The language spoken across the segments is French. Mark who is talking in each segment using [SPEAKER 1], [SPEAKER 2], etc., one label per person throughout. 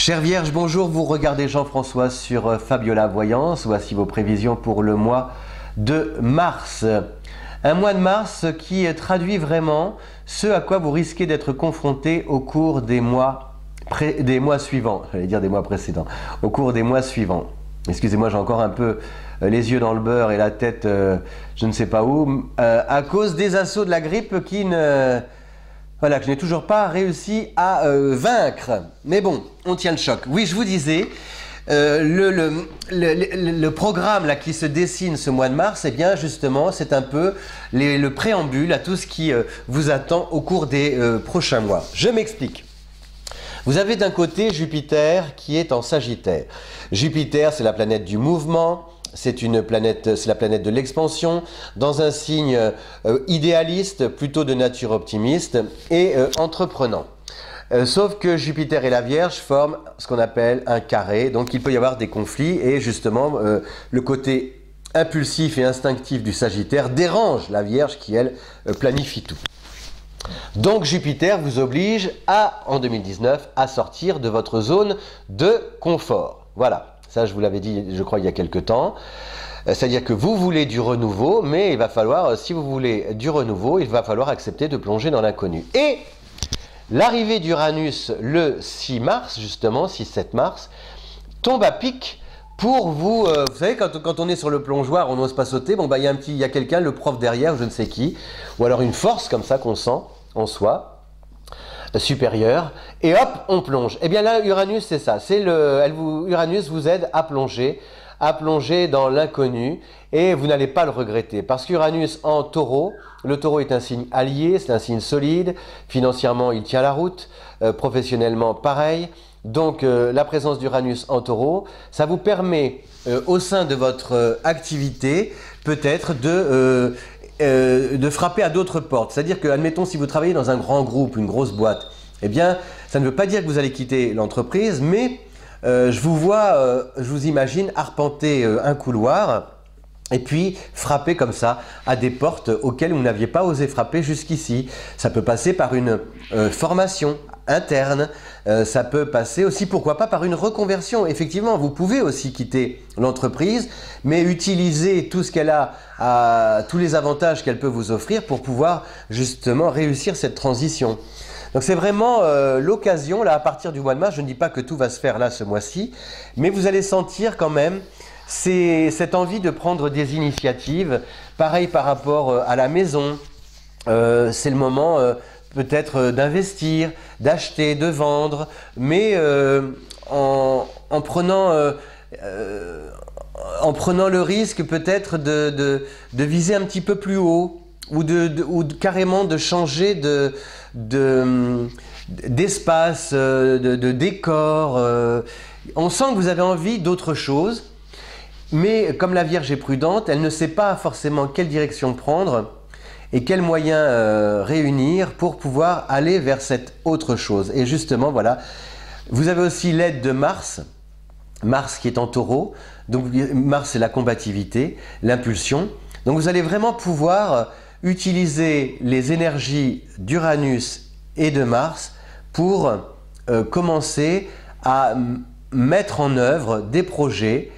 [SPEAKER 1] Chère Vierge, bonjour, vous regardez Jean-François sur Fabiola Voyance. Voici vos prévisions pour le mois de mars. Un mois de mars qui traduit vraiment ce à quoi vous risquez d'être confronté au cours des mois suivants. J'allais dire des mois précédents. Au cours des mois suivants. Excusez-moi, j'ai encore un peu les yeux dans le beurre et la tête je ne sais pas où, à cause des assauts de la grippe que je n'ai toujours pas réussi à vaincre. Mais bon, on tient le choc. Oui, je vous disais, le programme là, qui se dessine ce mois de mars, eh bien justement, c'est un peu le préambule à tout ce qui vous attend au cours des prochains mois. Je m'explique. Vous avez d'un côté Jupiter qui est en Sagittaire. Jupiter, c'est la planète du mouvement. C'est la planète de l'expansion, dans un signe idéaliste, plutôt de nature optimiste et entreprenant. Sauf que Jupiter et la Vierge forment ce qu'on appelle un carré, donc il peut y avoir des conflits et justement le côté impulsif et instinctif du Sagittaire dérange la Vierge qui, elle, planifie tout. Donc Jupiter vous oblige en 2019 à sortir de votre zone de confort. Voilà. Ça, je vous l'avais dit, je crois, il y a quelque temps. C'est-à-dire que vous voulez du renouveau, mais il va falloir, si vous voulez du renouveau, il va falloir accepter de plonger dans l'inconnu. Et l'arrivée d'Uranus le 6 mars, justement, 6-7 mars, tombe à pic pour vous. Vous savez, quand on est sur le plongeoir, on n'ose pas sauter. Bon, bah, il y a quelqu'un, le prof derrière, je ne sais qui, ou alors une force comme ça qu'on sent en soi. Supérieur, et hop, on plonge. Et bien là, Uranus, c'est ça. Uranus vous aide à plonger dans l'inconnu, et vous n'allez pas le regretter. Parce qu'Uranus en taureau, le taureau est un signe allié, c'est un signe solide. Financièrement, il tient la route. Professionnellement, pareil. Donc, la présence d'Uranus en taureau, ça vous permet, au sein de votre activité, peut-être de frapper à d'autres portes. C'est-à-dire que, admettons, si vous travaillez dans un grand groupe, une grosse boîte, eh bien, ça ne veut pas dire que vous allez quitter l'entreprise, mais je vous imagine arpenter un couloir et puis frapper comme ça à des portes auxquelles vous n'aviez pas osé frapper jusqu'ici. Ça peut passer par une formation interne, ça peut passer aussi, pourquoi pas, par une reconversion. Effectivement, vous pouvez aussi quitter l'entreprise, mais utiliser tout ce qu'elle a, tous les avantages qu'elle peut vous offrir pour pouvoir justement réussir cette transition. Donc c'est vraiment l'occasion, là, à partir du mois de mars. Je ne dis pas que tout va se faire là ce mois-ci, mais vous allez sentir quand même cette envie de prendre des initiatives. Pareil par rapport à la maison, c'est le moment peut-être d'investir, d'acheter, de vendre, mais en prenant le risque peut-être de viser un petit peu plus haut, ou carrément de changer d'espace, de décor. On sent que vous avez envie d'autre chose, mais comme la Vierge est prudente, elle ne sait pas forcément quelle direction prendre et quels moyens réunir pour pouvoir aller vers cette autre chose. Et justement, voilà, vous avez aussi l'aide de Mars qui est en taureau. Donc Mars, c'est la combativité, l'impulsion. Donc vous allez vraiment pouvoir utiliser les énergies d'Uranus et de Mars pour commencer à mettre en œuvre des projets.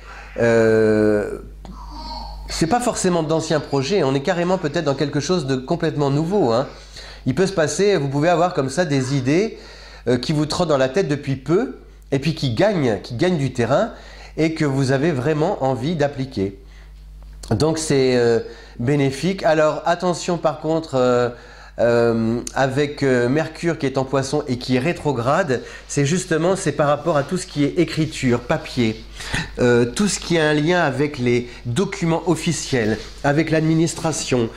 [SPEAKER 1] C'est pas forcément d'anciens projets, on est carrément peut-être dans quelque chose de complètement nouveau, hein. Il peut se passer, vous pouvez avoir comme ça des idées qui vous trottent dans la tête depuis peu et puis qui gagnent du terrain et que vous avez vraiment envie d'appliquer. Donc c'est bénéfique. Alors attention par contre, avec Mercure qui est en Poisson et qui est rétrograde, c'est par rapport à tout ce qui est écriture, papier, tout ce qui a un lien avec les documents officiels, avec l'administration,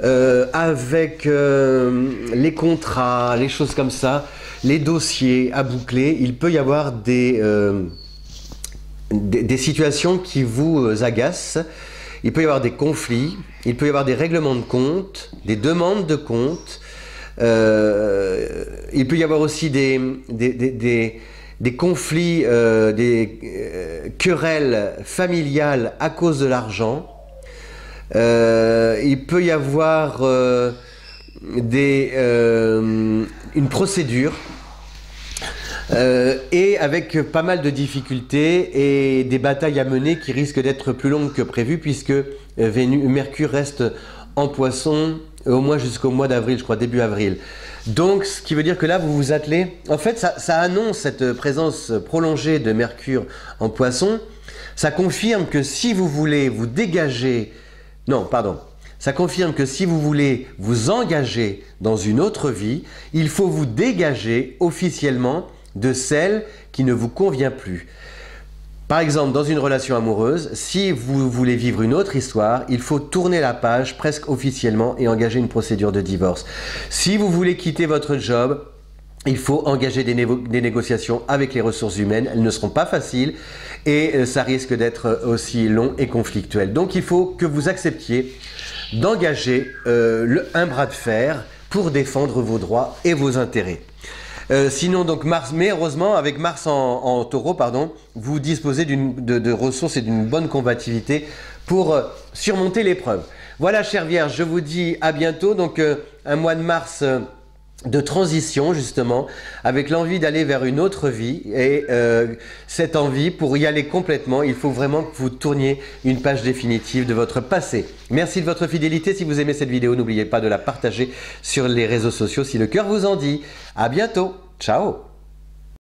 [SPEAKER 1] avec les contrats, les choses comme ça, les dossiers à boucler. Il peut y avoir des situations qui vous agacent. Il peut y avoir des conflits, il peut y avoir des règlements de compte, des demandes de compte. Il peut y avoir aussi des conflits, des querelles familiales à cause de l'argent. Il peut y avoir une procédure et avec pas mal de difficultés et des batailles à mener qui risquent d'être plus longues que prévu puisque Mercure reste en Poisson au moins jusqu'au mois d'avril, je crois, début avril. Donc, ce qui veut dire que là, vous vous attelez. En fait, ça annonce cette présence prolongée de Mercure en Poisson. Ça confirme que si vous voulez vous dégager... Non, pardon. Ça confirme que si vous voulez vous engager dans une autre vie, il faut vous dégager officiellement de celle qui ne vous convient plus. Par exemple, dans une relation amoureuse, si vous voulez vivre une autre histoire, il faut tourner la page presque officiellement et engager une procédure de divorce. Si vous voulez quitter votre job, il faut engager des négociations avec les ressources humaines. Elles ne seront pas faciles et ça risque d'être aussi long et conflictuel. Donc il faut que vous acceptiez d'engager un bras de fer pour défendre vos droits et vos intérêts. Sinon, donc Mars, mais heureusement, avec Mars en Taureau, pardon, vous disposez de ressources et d'une bonne combativité pour surmonter l'épreuve. Voilà, chère Vierge, je vous dis à bientôt. Donc, un mois de mars de transition, justement, avec l'envie d'aller vers une autre vie. Et cette envie, pour y aller complètement, il faut vraiment que vous tourniez une page définitive de votre passé. Merci de votre fidélité. Si vous aimez cette vidéo, n'oubliez pas de la partager sur les réseaux sociaux si le cœur vous en dit. À bientôt. Ciao.